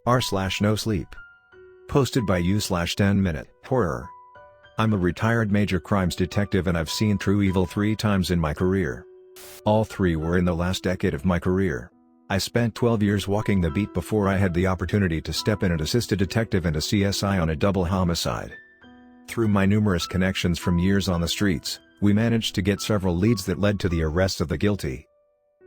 r/NoSleep. Posted by u/10minute horror. I'm a retired major crimes detective and I've seen true evil 3 times in my career. All 3 were in the last decade of my career. I spent 12 years walking the beat before I had the opportunity to step in and assist a detective and a CSI on a double homicide. Through my numerous connections from years on the streets, we managed to get several leads that led to the arrest of the guilty.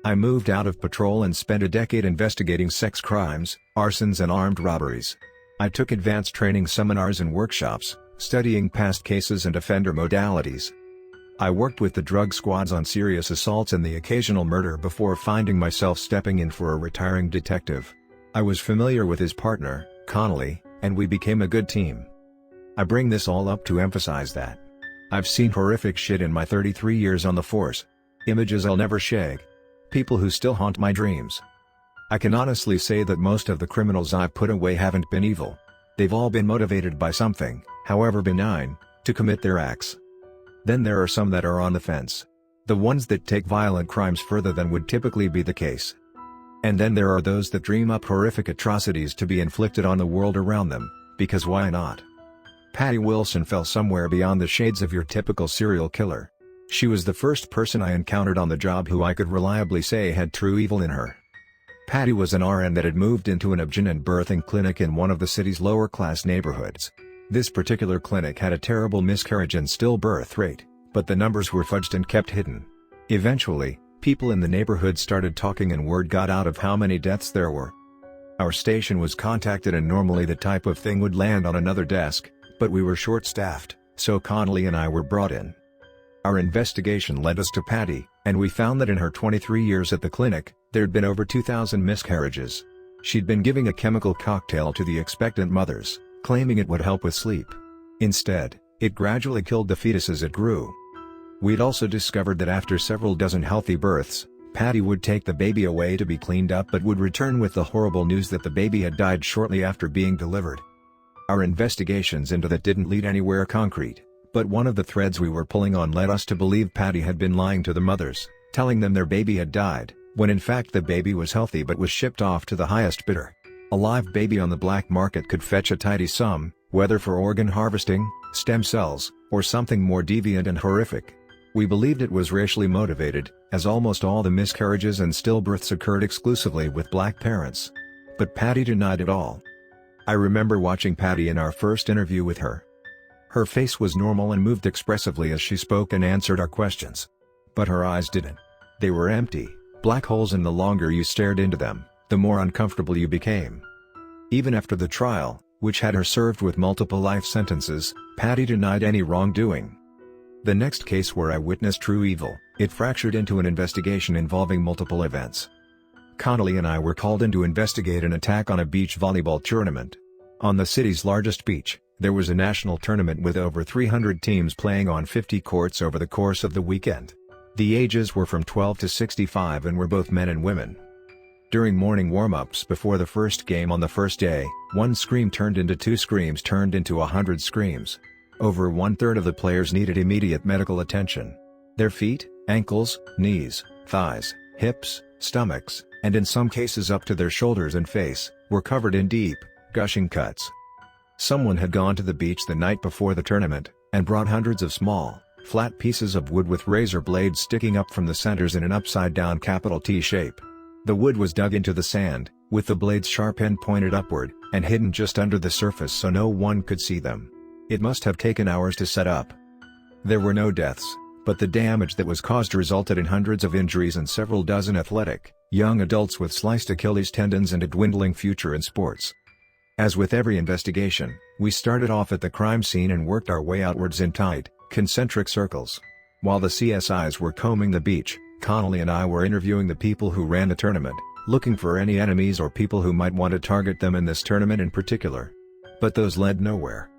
I moved out of patrol and spent a decade investigating sex crimes, arsons and armed robberies. I took advanced training seminars and workshops, studying past cases and offender modalities. I worked with the drug squads on serious assaults and the occasional murder before finding myself stepping in for a retiring detective. I was familiar with his partner, Connolly, and we became a good team. I bring this all up to emphasize that I've seen horrific shit in my 33 years on the force. Images I'll never shake. People who still haunt my dreams. I can honestly say that most of the criminals I've put away haven't been evil. They've all been motivated by something, however benign, to commit their acts. Then there are some that are on the fence. The ones that take violent crimes further than would typically be the case. And then there are those that dream up horrific atrocities to be inflicted on the world around them, because why not? Patty Wilson fell somewhere beyond the shades of your typical serial killer. She was the first person I encountered on the job who I could reliably say had true evil in her. Patty was an RN that had moved into an OB-GYN and birthing clinic in one of the city's lower-class neighborhoods. This particular clinic had a terrible miscarriage and stillbirth rate, but the numbers were fudged and kept hidden. Eventually, people in the neighborhood started talking and word got out of how many deaths there were. Our station was contacted and normally the type of thing would land on another desk, but we were short-staffed, so Connolly and I were brought in. Our investigation led us to Patty, and we found that in her 23 years at the clinic, there'd been over 2,000 miscarriages. She'd been giving a chemical cocktail to the expectant mothers, claiming it would help with sleep. Instead, it gradually killed the fetus as it grew. We'd also discovered that after several dozen healthy births, Patty would take the baby away to be cleaned up but would return with the horrible news that the baby had died shortly after being delivered. Our investigations into that didn't lead anywhere concrete. But one of the threads we were pulling on led us to believe Patty had been lying to the mothers, telling them their baby had died, when in fact the baby was healthy but was shipped off to the highest bidder. A live baby on the black market could fetch a tidy sum, whether for organ harvesting, stem cells, or something more deviant and horrific. We believed it was racially motivated, as almost all the miscarriages and stillbirths occurred exclusively with black parents. But Patty denied it all. I remember watching Patty in our first interview with her. Her face was normal and moved expressively as she spoke and answered our questions. But her eyes didn't. They were empty, black holes, and the longer you stared into them, the more uncomfortable you became. Even after the trial, which had her served with multiple life sentences, Patty denied any wrongdoing. The next case where I witnessed true evil, it fractured into an investigation involving multiple events. Connolly and I were called in to investigate an attack on a beach volleyball tournament. On the city's largest beach, there was a national tournament with over 300 teams playing on 50 courts over the course of the weekend. The ages were from 12 to 65 and were both men and women. During morning warm-ups before the first game on the first day, one scream turned into 2 screams turned into 100 screams. Over 1/3 of the players needed immediate medical attention. Their feet, ankles, knees, thighs, hips, stomachs, and in some cases up to their shoulders and face, were covered in deep, gushing cuts. Someone had gone to the beach the night before the tournament, and brought hundreds of small, flat pieces of wood with razor blades sticking up from the centers in an upside-down capital T shape. The wood was dug into the sand, with the blade's sharp end pointed upward, and hidden just under the surface so no one could see them. It must have taken hours to set up. There were no deaths, but the damage that was caused resulted in hundreds of injuries and several dozen athletic, young adults with sliced Achilles tendons and a dwindling future in sports. As with every investigation, we started off at the crime scene and worked our way outwards in tight, concentric circles. While the CSIs were combing the beach, Connolly and I were interviewing the people who ran the tournament, looking for any enemies or people who might want to target them in this tournament in particular. But those led nowhere.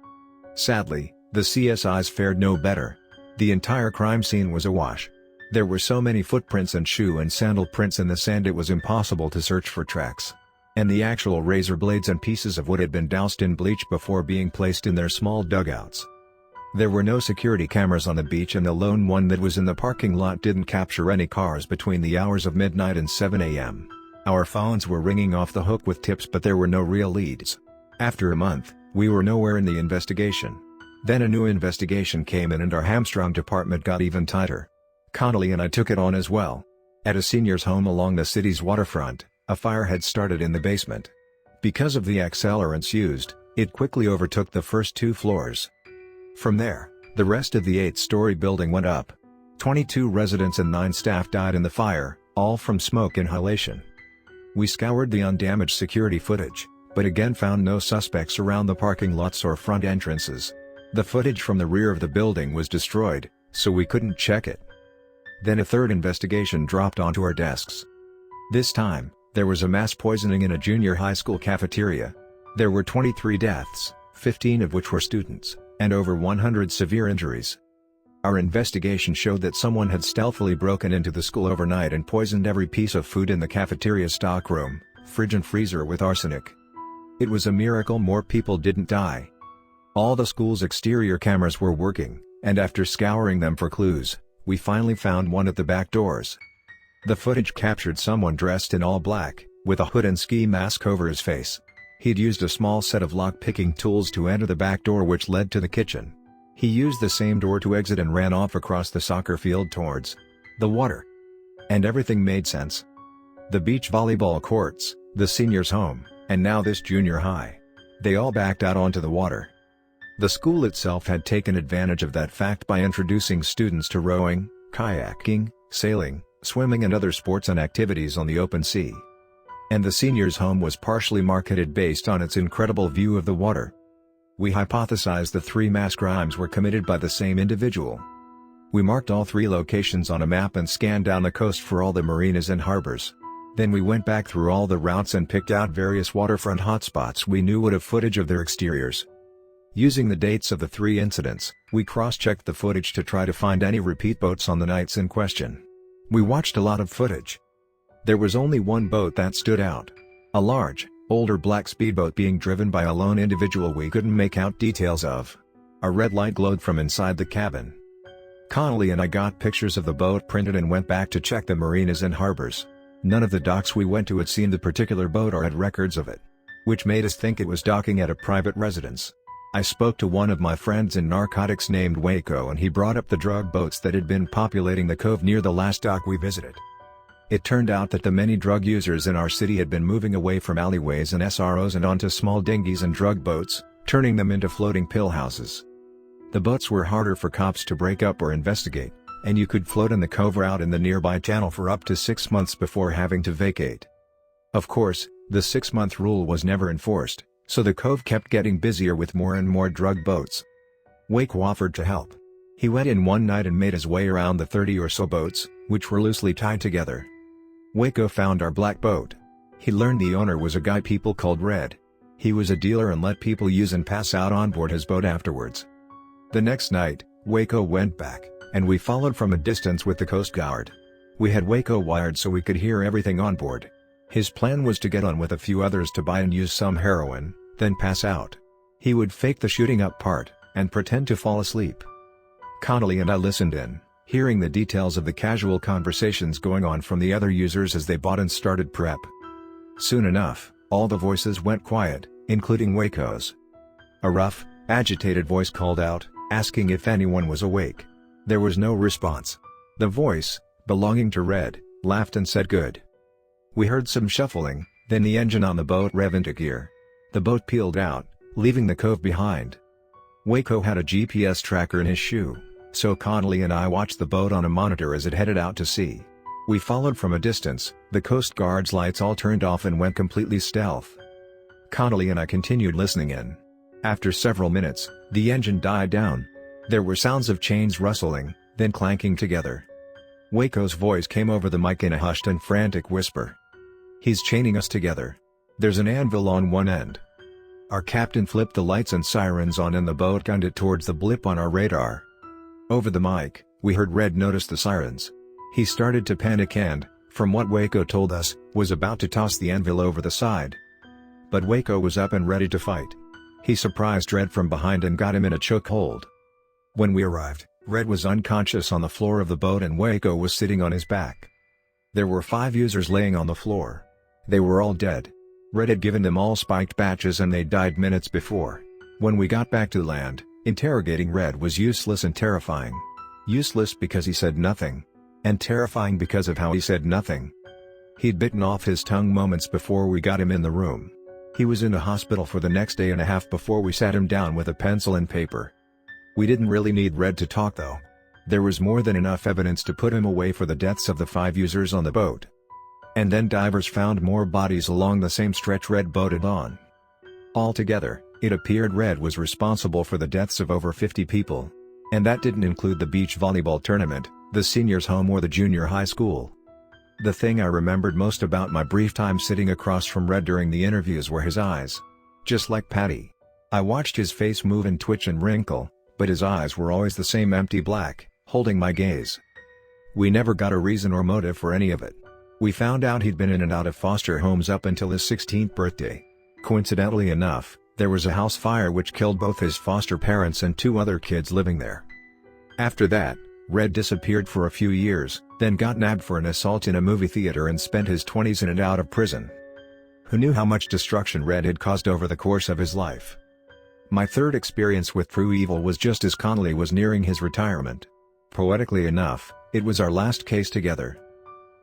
Sadly, the CSIs fared no better. The entire crime scene was awash. There were so many footprints and shoe and sandal prints in the sand it was impossible to search for tracks. And the actual razor blades and pieces of wood had been doused in bleach before being placed in their small dugouts. There were no security cameras on the beach, and the lone one that was in the parking lot didn't capture any cars between the hours of midnight and 7 a.m. Our phones were ringing off the hook with tips, but there were no real leads. After a month, we were nowhere in the investigation. Then a new investigation came in and our hamstrung department got even tighter. Connolly and I took it on as well. At a senior's home along the city's waterfront, a fire had started in the basement. Because of the accelerants used, it quickly overtook the first 2 floors. From there, the rest of the 8-story building went up. 22 residents and 9 staff died in the fire, all from smoke inhalation. We scoured the undamaged security footage, but again found no suspects around the parking lots or front entrances. The footage from the rear of the building was destroyed, so we couldn't check it. Then a third investigation dropped onto our desks. This time, there was a mass poisoning in a junior high school cafeteria. There were 23 deaths, 15 of which were students, and over 100 severe injuries. Our investigation showed that someone had stealthily broken into the school overnight and poisoned every piece of food in the cafeteria stockroom, fridge and freezer with arsenic. It was a miracle more people didn't die. All the school's exterior cameras were working, and after scouring them for clues, we finally found one at the back doors. The footage captured someone dressed in all black, with a hood and ski mask over his face. He'd used a small set of lock-picking tools to enter the back door which led to the kitchen. He used the same door to exit and ran off across the soccer field towards the water. And everything made sense. The beach volleyball courts, the senior's home, and now this junior high. They all backed out onto the water. The school itself had taken advantage of that fact by introducing students to rowing, kayaking, sailing, swimming and other sports and activities on the open sea. And the senior's home was partially marketed based on its incredible view of the water. We hypothesized the 3 mass crimes were committed by the same individual. We marked all 3 locations on a map and scanned down the coast for all the marinas and harbors. Then we went back through all the routes and picked out various waterfront hotspots we knew would have footage of their exteriors. Using the dates of the 3 incidents, we cross-checked the footage to try to find any repeat boats on the nights in question. We watched a lot of footage. There was only one boat that stood out. A large, older black speedboat being driven by a lone individual we couldn't make out details of. A red light glowed from inside the cabin. Connolly and I got pictures of the boat printed and went back to check the marinas and harbors. None of the docks we went to had seen the particular boat or had records of it, which made us think it was docking at a private residence. I spoke to one of my friends in narcotics named Waco and he brought up the drug boats that had been populating the cove near the last dock we visited. It turned out that the many drug users in our city had been moving away from alleyways and SROs and onto small dinghies and drug boats, turning them into floating pill houses. The boats were harder for cops to break up or investigate, and you could float in the cove or out in the nearby channel for up to 6 months before having to vacate. Of course, the 6-month rule was never enforced, so the cove kept getting busier with more and more drug boats. Waco offered to help. He went in one night and made his way around the 30 or so boats, which were loosely tied together. Waco found our black boat. He learned the owner was a guy people called Red. He was a dealer and let people use and pass out on board his boat afterwards. The next night, Waco went back, and we followed from a distance with the Coast Guard. We had Waco wired so we could hear everything on board. His plan was to get on with a few others to buy and use some heroin, then pass out. He would fake the shooting up part, and pretend to fall asleep. Connolly and I listened in, hearing the details of the casual conversations going on from the other users as they bought and started prep. Soon enough, all the voices went quiet, including Waco's. A rough, agitated voice called out, asking if anyone was awake. There was no response. The voice, belonging to Red, laughed and said good. We heard some shuffling, then the engine on the boat rev into gear. The boat peeled out, leaving the cove behind. Waco had a GPS tracker in his shoe, so Connolly and I watched the boat on a monitor as it headed out to sea. We followed from a distance, the Coast Guard's lights all turned off and went completely stealth. Connolly and I continued listening in. After several minutes, the engine died down. There were sounds of chains rustling, then clanking together. Waco's voice came over the mic in a hushed and frantic whisper. He's chaining us together. There's an anvil on one end. Our captain flipped the lights and sirens on and the boat gunned it towards the blip on our radar. Over the mic, we heard Red notice the sirens. He started to panic and, from what Waco told us, was about to toss the anvil over the side. But Waco was up and ready to fight. He surprised Red from behind and got him in a chokehold. When we arrived, Red was unconscious on the floor of the boat and Waco was sitting on his back. There were 5 users laying on the floor. They were all dead. Red had given them all spiked batches and they died minutes before. When we got back to land, interrogating Red was useless and terrifying. Useless because he said nothing. And terrifying because of how he said nothing. He'd bitten off his tongue moments before we got him in the room. He was in the hospital for the next day and a half before we sat him down with a pencil and paper. We didn't really need Red to talk though. There was more than enough evidence to put him away for the deaths of the 5 users on the boat. And then divers found more bodies along the same stretch Red boated on. Altogether, it appeared Red was responsible for the deaths of over 50 people. And that didn't include the beach volleyball tournament, the seniors' home or the junior high school. The thing I remembered most about my brief time sitting across from Red during the interviews were his eyes. Just like Patty. I watched his face move and twitch and wrinkle, but his eyes were always the same empty black, holding my gaze. We never got a reason or motive for any of it. We found out he'd been in and out of foster homes up until his 16th birthday. Coincidentally enough, there was a house fire which killed both his foster parents and 2 other kids living there. After that, Red disappeared for a few years, then got nabbed for an assault in a movie theater and spent his 20s in and out of prison. Who knew how much destruction Red had caused over the course of his life? My third experience with True Evil was just as Connolly was nearing his retirement. Poetically enough, it was our last case together.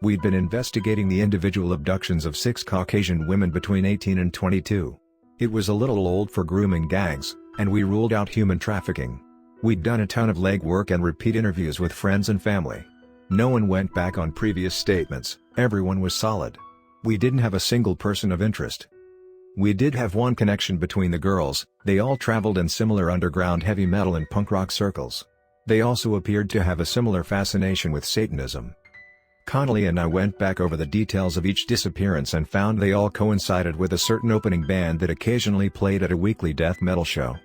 We'd been investigating the individual abductions of 6 Caucasian women between 18 and 22. It was a little old for grooming gangs, and we ruled out human trafficking. We'd done a ton of legwork and repeat interviews with friends and family. No one went back on previous statements, everyone was solid. We didn't have a single person of interest. We did have one connection between the girls, they all traveled in similar underground heavy metal and punk rock circles. They also appeared to have a similar fascination with Satanism. Connolly and I went back over the details of each disappearance and found they all coincided with a certain opening band that occasionally played at a weekly death metal show.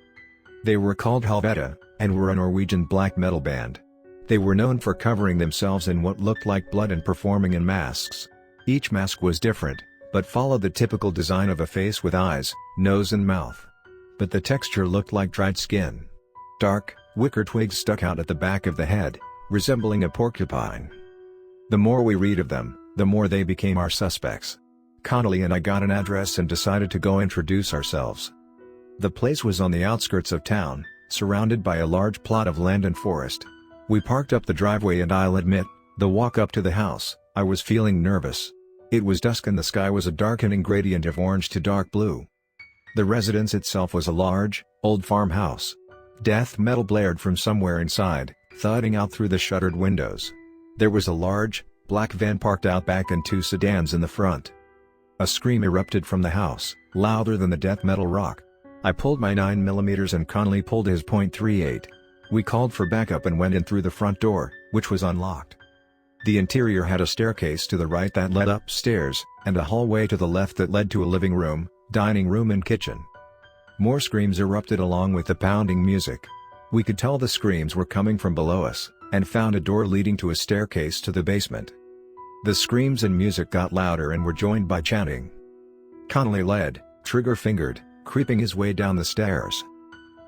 They were called Helvete, and were a Norwegian black metal band. They were known for covering themselves in what looked like blood and performing in masks. Each mask was different, but followed the typical design of a face with eyes, nose and mouth. But the texture looked like dried skin. Dark, wicker twigs stuck out at the back of the head, resembling a porcupine. The more we read of them, the more they became our suspects. Connolly and I got an address and decided to go introduce ourselves. The place was on the outskirts of town, surrounded by a large plot of land and forest. We parked up the driveway and I'll admit, the walk up to the house, I was feeling nervous. It was dusk and the sky was a darkening gradient of orange to dark blue. The residence itself was a large, old farmhouse. Death metal blared from somewhere inside, thudding out through the shuttered windows. There was a large, black van parked out back and 2 sedans in the front. A scream erupted from the house, louder than the death metal rock. I pulled my 9mm and Connolly pulled his .38. We called for backup and went in through the front door, which was unlocked. The interior had a staircase to the right that led upstairs, and a hallway to the left that led to a living room, dining room and kitchen. More screams erupted along with the pounding music. We could tell the screams were coming from below us, and found a door leading to a staircase to the basement. The screams and music got louder and were joined by chanting. Connolly led, trigger-fingered, creeping his way down the stairs.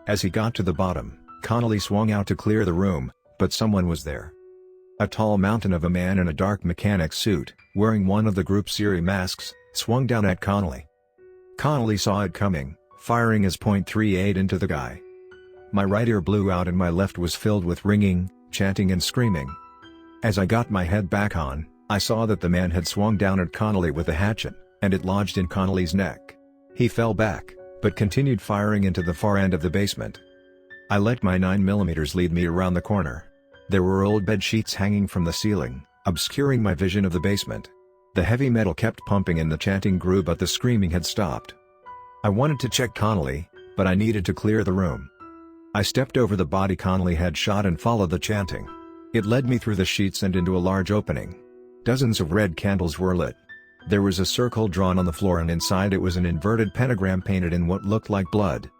As he got to the bottom, Connolly swung out to clear the room, but someone was there. A tall mountain of a man in a dark mechanic's suit, wearing one of the group Siri masks, swung down at Connolly. Connolly saw it coming, firing his .38 into the guy. My right ear blew out and my left was filled with ringing, chanting and screaming. As I got my head back on, I saw that the man had swung down at Connolly with a hatchet, and it lodged in Connolly's neck. He fell back, but continued firing into the far end of the basement. I let my 9mm lead me around the corner. There were old bed sheets hanging from the ceiling, obscuring my vision of the basement. The heavy metal kept pumping and the chanting grew, but the screaming had stopped. I wanted to check Connolly, but I needed to clear the room. I stepped over the body Connolly had shot and followed the chanting. It led me through the sheets and into a large opening. Dozens of red candles were lit. There was a circle drawn on the floor and inside it was an inverted pentagram painted in what looked like blood.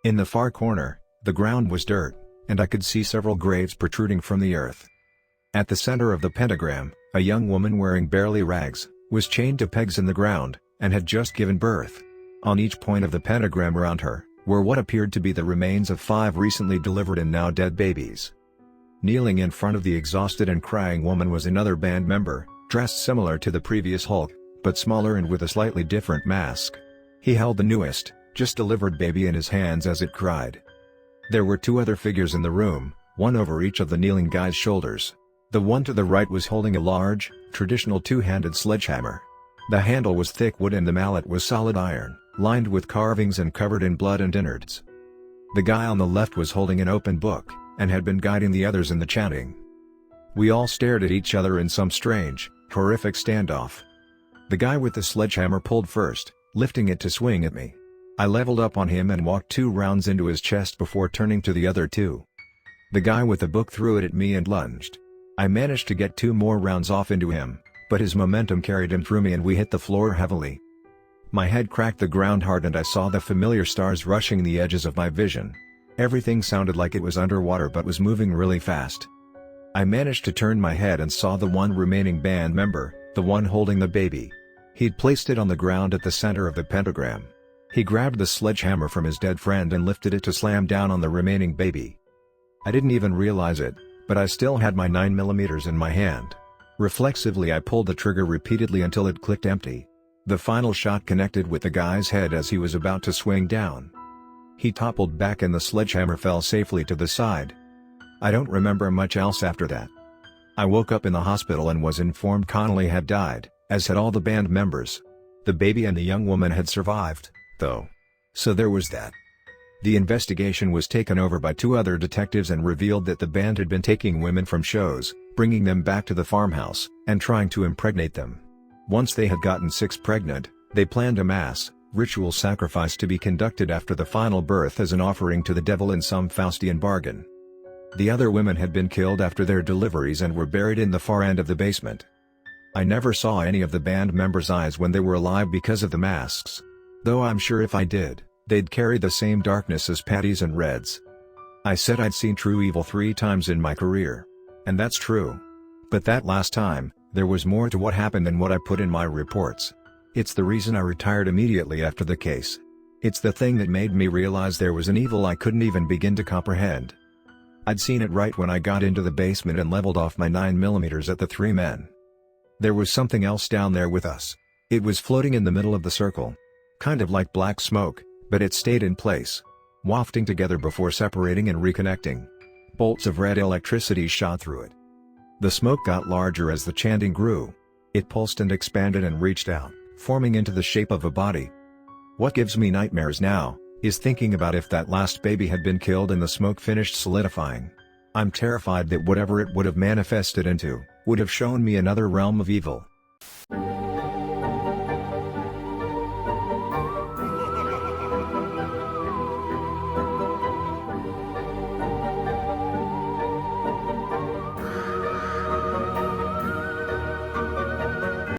In the far corner, the ground was dirt, and I could see several graves protruding from the earth. At the center of the pentagram, a young woman wearing barely rags, was chained to pegs in the ground, and had just given birth. On each point of the pentagram around her, were what appeared to be the remains of 5 recently delivered and now dead babies. Kneeling in front of the exhausted and crying woman was another band member, dressed similar to the previous Hulk, but smaller and with a slightly different mask. He held the newest, just delivered baby in his hands as it cried. There were two other figures in the room, one over each of the kneeling guy's shoulders. The one to the right was holding a large, traditional two-handed sledgehammer. The handle was thick wood and the mallet was solid iron, lined with carvings and covered in blood and innards. The guy on the left was holding an open book, and had been guiding the others in the chanting. We all stared at each other in some strange, horrific standoff. The guy with the sledgehammer pulled first, lifting it to swing at me. I leveled up on him and walked 2 rounds into his chest before turning to the other two. The guy with the book threw it at me and lunged. I managed to get 2 more rounds off into him, but his momentum carried him through me and we hit the floor heavily. My head cracked the ground hard and I saw the familiar stars rushing the edges of my vision. Everything sounded like it was underwater but was moving really fast. I managed to turn my head and saw the one remaining band member, the one holding the baby. He'd placed it on the ground at the center of the pentagram. He grabbed the sledgehammer from his dead friend and lifted it to slam down on the remaining baby. I didn't even realize it, but I still had my 9mm in my hand. Reflexively I pulled the trigger repeatedly until it clicked empty. The final shot connected with the guy's head as he was about to swing down. He toppled back and the sledgehammer fell safely to the side. I don't remember much else after that. I woke up in the hospital and was informed Connolly had died, as had all the band members. The baby and the young woman had survived, though. So there was that. The investigation was taken over by 2 other detectives and revealed that the band had been taking women from shows, bringing them back to the farmhouse, and trying to impregnate them. Once they had gotten 6 pregnant, they planned a mass, ritual sacrifice to be conducted after the final birth as an offering to the devil in some Faustian bargain. The other women had been killed after their deliveries and were buried in the far end of the basement. I never saw any of the band members' eyes when they were alive because of the masks. Though I'm sure if I did, they'd carry the same darkness as Patty's and Red's. I said I'd seen true evil 3 times in my career. And that's true. But that last time, there was more to what happened than what I put in my reports. It's the reason I retired immediately after the case. It's the thing that made me realize there was an evil I couldn't even begin to comprehend. I'd seen it right when I got into the basement and leveled off my 9mm at the 3 men. There was something else down there with us. It was floating in the middle of the circle. Kind of like black smoke, but it stayed in place, wafting together before separating and reconnecting. Bolts of red electricity shot through it. The smoke got larger as the chanting grew. It pulsed and expanded and reached out, forming into the shape of a body. What gives me nightmares now, is thinking about if that last baby had been killed and the smoke finished solidifying. I'm terrified that whatever it would have manifested into, would have shown me another realm of evil.